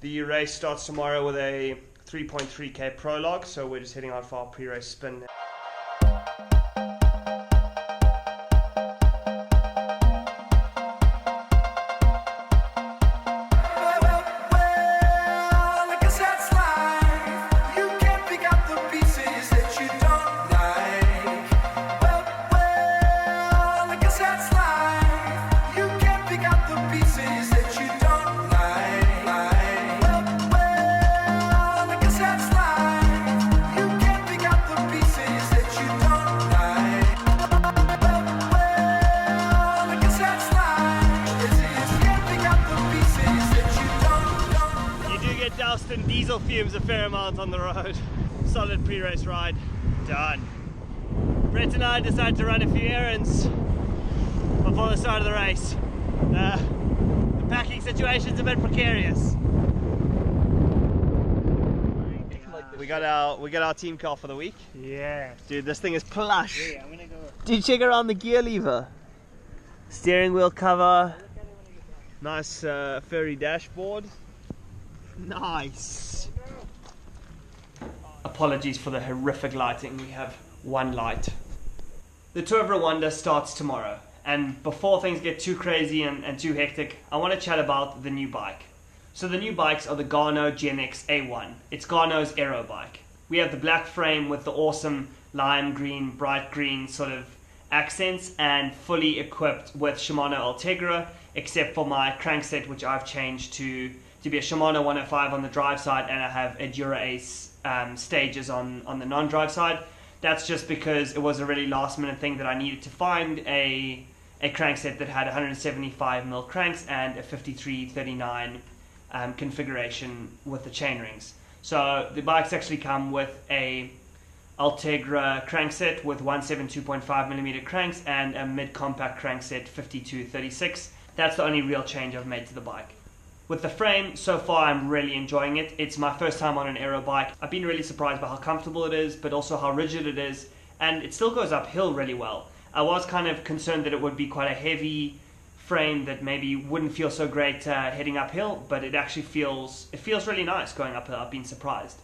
The race starts tomorrow with a 3.3k prologue, so we're just heading out for our pre-race spin. Doused in diesel fumes a fair amount on the road. Solid pre-race ride, done. Brett and I decided to run a few errands before the start of the race. The packing situation's a bit precarious. We got our team car for the week. Yeah. Dude, this thing is plush. Yeah, I'm gonna go. Dude, check around the gear lever. Steering wheel cover. Nice furry dashboard. Nice. Apologies for the horrific lighting. We have one light. The Tour of Rwanda starts tomorrow, and before things get too crazy and too hectic, I want to chat about the new bike. So the new bikes are the Garneau Gennix A1. It's Garneau's aero bike. We have the black frame with the awesome lime green, bright green sort of accents, and fully equipped with Shimano Ultegra, except for my crankset, which I've changed to be a Shimano 105 on the drive side, and I have a Dura Ace stages on the non-drive side. That's just because it was a really last minute thing that I needed to find a crankset that had 175mm cranks and a 5339 configuration with the chain rings. So the bikes actually come with a Ultegra crankset with 172.5mm cranks and a mid-compact crankset 5236. That's the only real change I've made to the bike. With the frame, so far I'm really enjoying it. It's my first time on an aero bike. I've been really surprised by how comfortable it is, but also how rigid it is, and it still goes uphill really well. I was kind of concerned that it would be quite a heavy frame that maybe wouldn't feel so great heading uphill, but it actually feels really nice going uphill. I've been surprised.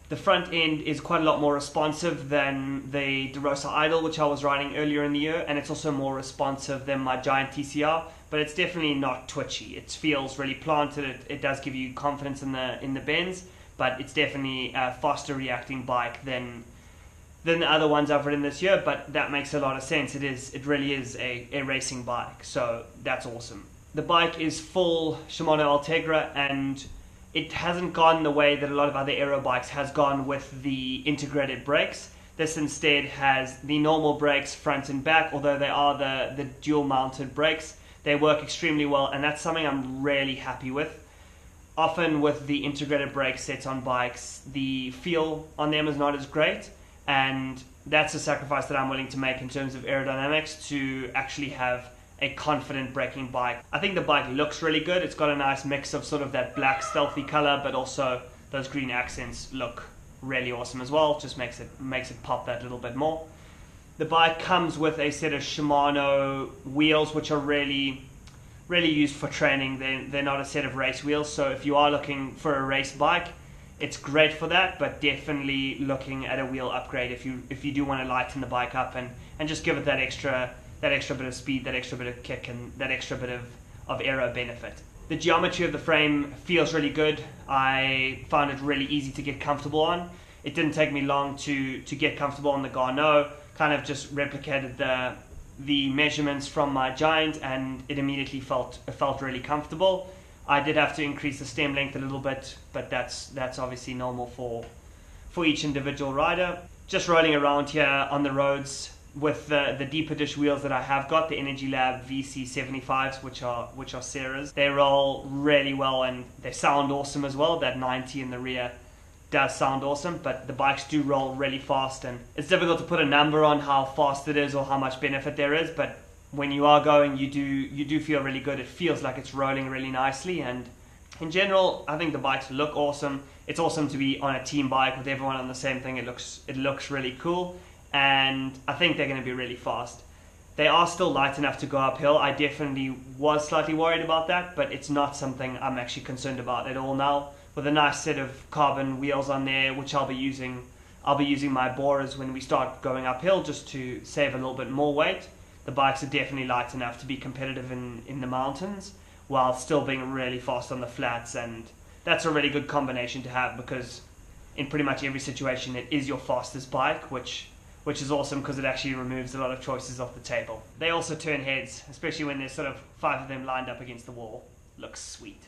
The front end is quite a lot more responsive than the ODESZA Idol, which I was riding earlier in the year, and it's also more responsive than my Giant TCR, but it's definitely not twitchy. It feels really planted. It does give you confidence in the bends, but it's definitely a faster reacting bike than the other ones I've ridden this year, but that makes a lot of sense. It really is a racing bike, so that's awesome. The bike is full Shimano Ultegra, and it hasn't gone the way that a lot of other aero bikes has gone with the integrated brakes. This instead has the normal brakes front and back, although they are the dual mounted brakes. They work extremely well, and that's something I'm really happy with. Often with the integrated brake sets on bikes, the feel on them is not as great, and that's a sacrifice that I'm willing to make in terms of aerodynamics to actually have a confident braking bike. I think the bike looks really good. It's got a nice mix of sort of that black stealthy color, but also those green accents look really awesome as well. Just makes it pop that little bit more. The bike comes with a set of Shimano wheels, which are really used for training. They're not a set of race wheels, so if you are looking for a race bike, it's great for that, but definitely looking at a wheel upgrade if you do want to lighten the bike up and just give it that extra bit of speed, that extra bit of kick, and that extra bit of aero benefit. The geometry of the frame feels really good. I found it really easy to get comfortable on. It didn't take me long to get comfortable on the Garneau. Kind of just replicated the measurements from my Giant, and it immediately felt really comfortable. I did have to increase the stem length a little bit, but that's obviously normal for each individual rider. Just rolling around here on the roads with the deeper dish wheels that I have got, the Energy Lab VC75s, which are Sarah's. They roll really well and they sound awesome as well. That 90 in the rear does sound awesome, but the bikes do roll really fast, and it's difficult to put a number on how fast it is or how much benefit there is, but when you are going, you do feel really good. It feels like it's rolling really nicely, and in general, I think the bikes look awesome. It's awesome to be on a team bike with everyone on the same thing. It looks really cool, and I think they're going to be really fast. They are still light enough to go uphill. I definitely was slightly worried about that, but it's not something I'm actually concerned about at all now. With a nice set of carbon wheels on there, which I'll be using my borers when we start going uphill just to save a little bit more weight. The bikes are definitely light enough to be competitive in the mountains while still being really fast on the flats, and that's a really good combination to have because in pretty much every situation it is your fastest bike, which is awesome because it actually removes a lot of choices off the table. They also turn heads, especially when there's sort of 5 of them lined up against the wall. Looks sweet.